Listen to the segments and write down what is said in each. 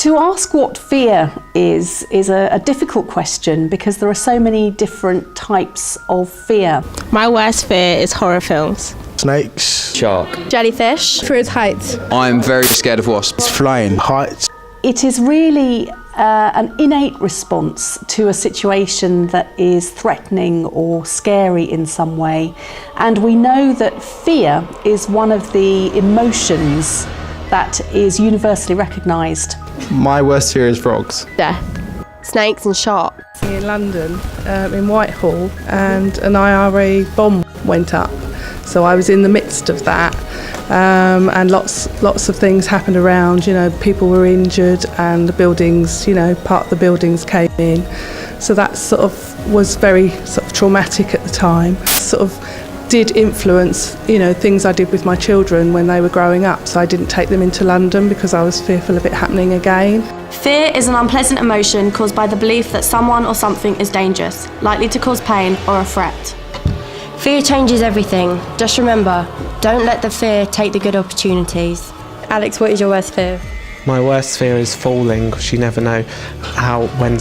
To ask what fear is a difficult question because there are so many different types of fear. My worst fear is horror films. Snakes. Shark. Jellyfish. Fear is heights. I'm very scared of wasps. Flying. Heights. It is really an innate response to a situation that is threatening or scary in some way. And we know that fear is one of the emotions that is universally recognised. My worst fear is frogs. Death. Snakes and sharks. In London, in Whitehall, and an IRA bomb went up. So I was in the midst of that, and lots of things happened around. You know, people were injured, and the buildings, part of the buildings came in. So that sort of was very sort of traumatic at the time. Sort of did influence, things I did with my children when they were growing up. So I didn't take them into London because I was fearful of it happening again. Fear is an unpleasant emotion caused by the belief that someone or something is dangerous, likely to cause pain or a threat. Fear changes everything. Just remember, don't let the fear take the good opportunities. Alex, what is your worst fear? My worst fear is falling, because you never know when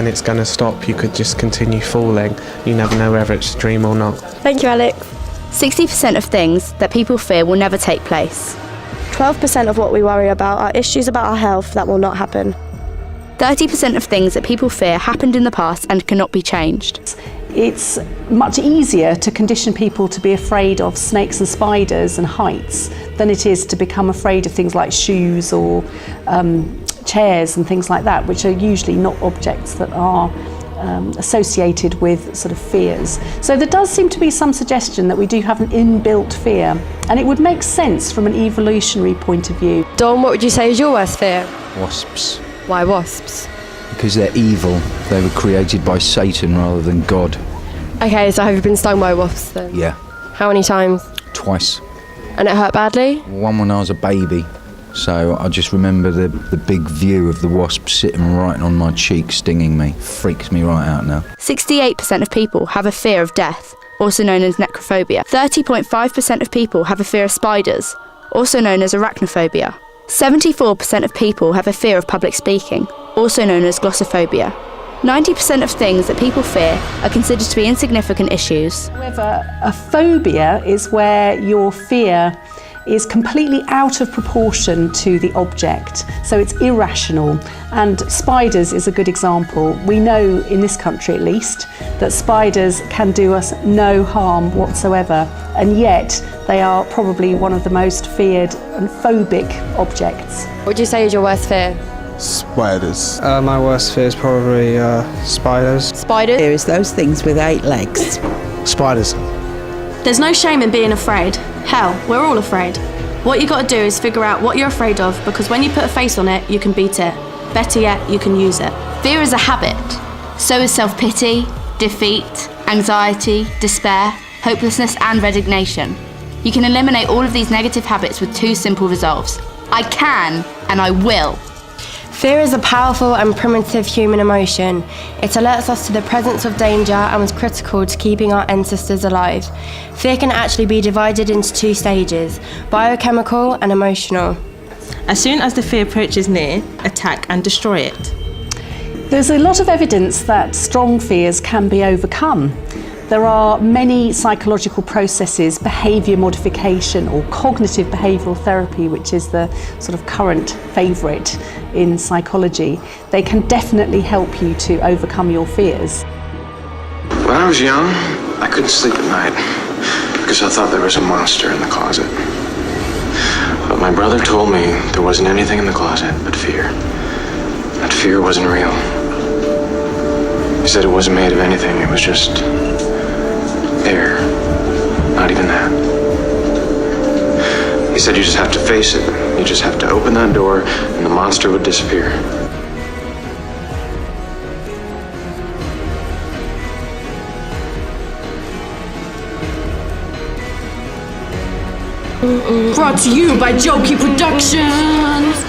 it's going to stop. You could just continue falling. You never know whether it's a dream or not. Thank you, Alex. 60% of things that people fear will never take place. 12% of what we worry about are issues about our health that will not happen. 30% of things that people fear happened in the past and cannot be changed. It's much easier to condition people to be afraid of snakes and spiders and heights than it is to become afraid of things like shoes or chairs and things like that, which are usually not objects that are associated with sort of fears. So there does seem to be some suggestion that we do have an inbuilt fear, and it would make sense from an evolutionary point of view. Dawn, what would you say is your worst fear? Wasps. Why wasps? Because they're evil. They were created by Satan rather than God. Okay, so have you been stung by wasps then? Yeah. How many times? Twice. And it hurt badly? One when I was a baby. So I just remember the big view of the wasp sitting right on my cheek, stinging me. Freaks me right out now. 68% of people have a fear of death, also known as necrophobia. 30.5% of people have a fear of spiders, also known as arachnophobia. 74% of people have a fear of public speaking, also known as glossophobia. 90% of things that people fear are considered to be insignificant issues. However, a phobia is where your fear is completely out of proportion to the object, so it's irrational, and spiders is a good example. We know, in this country at least, that spiders can do us no harm whatsoever, and yet they are probably one of the most feared and phobic objects. What would you say is your worst fear? Spiders. My worst fear is probably spiders. Spiders? Fear is those things with 8 legs. Spiders. There's no shame in being afraid. Hell, we're all afraid. What you got to do is figure out what you're afraid of, because when you put a face on it, you can beat it. Better yet, you can use it. Fear is a habit. So is self-pity, defeat, anxiety, despair, hopelessness and resignation. You can eliminate all of these negative habits with 2 simple resolves. I can and I will. Fear is a powerful and primitive human emotion. It alerts us to the presence of danger and was critical to keeping our ancestors alive. Fear can actually be divided into 2 stages, biochemical and emotional. As soon as the fear approaches near, attack and destroy it. There's a lot of evidence that strong fears can be overcome. There are many psychological processes, behaviour modification or cognitive behavioural therapy, which is the sort of current favourite in psychology. They can definitely help you to overcome your fears. When I was young, I couldn't sleep at night because I thought there was a monster in the closet. But my brother told me there wasn't anything in the closet but fear. That fear wasn't real. He said it wasn't made of anything, it was just air, not even that. He said you just have to face it. You just have to open that door and the monster would disappear. Brought to you by Jokey Productions.